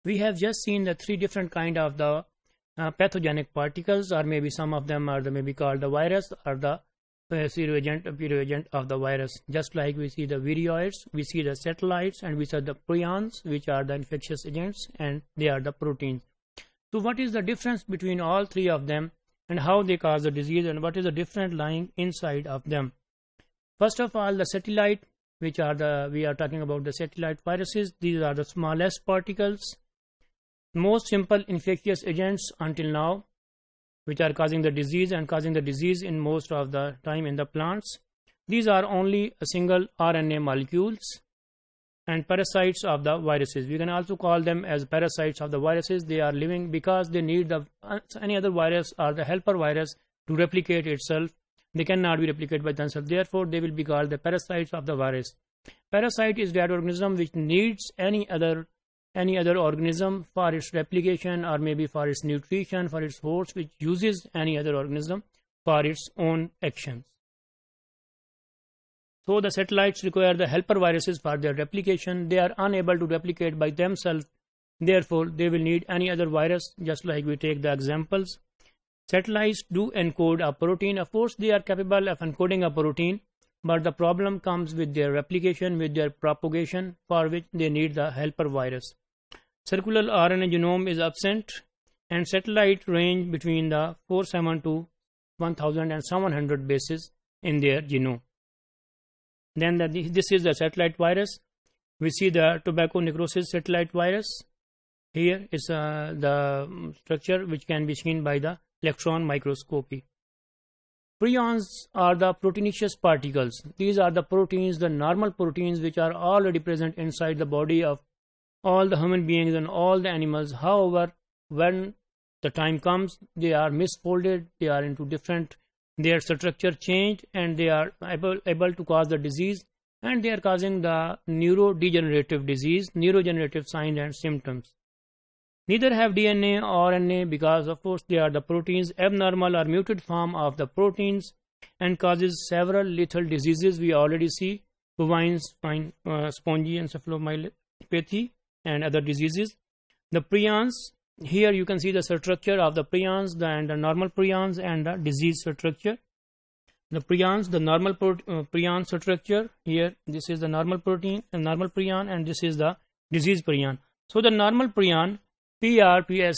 We have just seen the three different kind of the pathogenic particles, or maybe some of them are maybe called the virus or the seroagent or pseudoagent of the virus. Just like we see the virions, we see the satellites, and we see the prions, which are the infectious agents, and they are the proteins. So what is the difference between all three of them, and how they cause the disease, and what is the different lying inside of them? First of all, the satellite, which are we are talking about the satellite viruses. These are the smallest particles, most simple infectious agents until now, which are causing the disease and causing the disease in most of the time in the plants. These are only a single RNA molecules and parasites of the viruses. We can also call them as parasites of the viruses. They are living because they need any other virus or the helper virus to replicate itself. They cannot be replicated by themselves. Therefore, they will be called the parasites of the virus. Parasite is that organism which needs any other organism for its replication, or maybe for its nutrition, for its host, which uses any other organism for its own actions. So the satellites require the helper viruses for their replication. They are unable to replicate by themselves. Therefore, they will need any other virus. Just like we take the examples, satellites do encode a protein. Of course, they are capable of encoding a protein, but the problem comes with their replication, with their propagation, for which they need the helper virus. Circular RNA genome is absent, and satellite range between the 47 to 1700 bases in their genome. Then this is the satellite virus. We see the tobacco necrosis satellite virus. Here is the structure which can be seen by the electron microscopy. Prions are the proteinaceous particles. These are the proteins, the normal proteins, which are already present inside the body of all the human beings and all the animals. However, when the time comes, they are misfolded, they are into different, their structure changed, and they are able to cause the disease, and they are causing the neurodegenerative disease, neurodegenerative signs and symptoms. Neither have DNA or RNA because, of course, they are the proteins, abnormal or muted form of the proteins, and causes several lethal diseases. We already see bovine spine, spongy encephalomyopathy and other diseases. The prions, here you can see the structure of the prions and the normal prions and the disease structure. The prions, the normal prion structure, here this is the normal protein and normal prion, and this is the disease prion. So the normal prion, PRPS,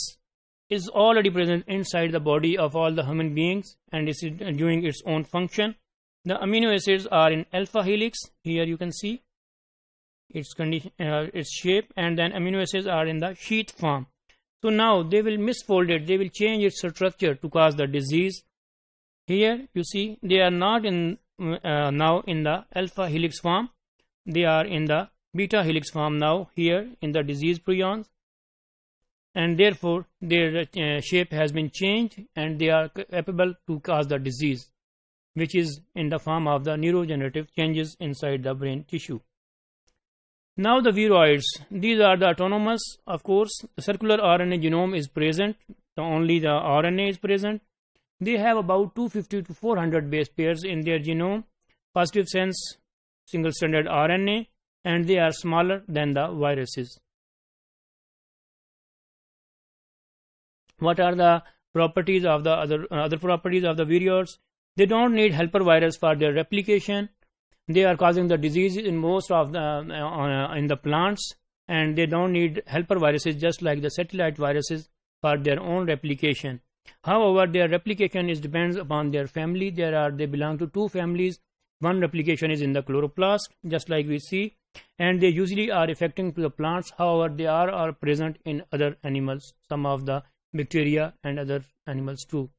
is already present inside the body of all the human beings, and is doing its own function. The amino acids are in alpha helix. Here you can see its condition, its shape, and then amino acids are in the sheath form. So now they will misfold it, they will change its structure to cause the disease. Here you see they are not in now in the alpha helix form, they are in the beta helix form now here in the disease prions, and therefore their shape has been changed, and they are capable to cause the disease, which is in the form of the neurodegenerative changes inside the brain tissue. Now the viroids, these are the autonomous. Of course, the circular RNA genome is present, only the RNA is present. They have about 250 to 400 base pairs in their genome, positive sense single stranded RNA, and they are smaller than the viruses. What are the properties of the other properties of the virions? They don't need helper virus for their replication. They are causing the disease in most of the in the plants, and they don't need helper viruses just like the satellite viruses for their own replication. However, their replication depends upon their family. They belong to two families. One replication is in the chloroplast, just like we see, and they usually are affecting to the plants. However, they are present in other animals, some of the bacteria and other animals too.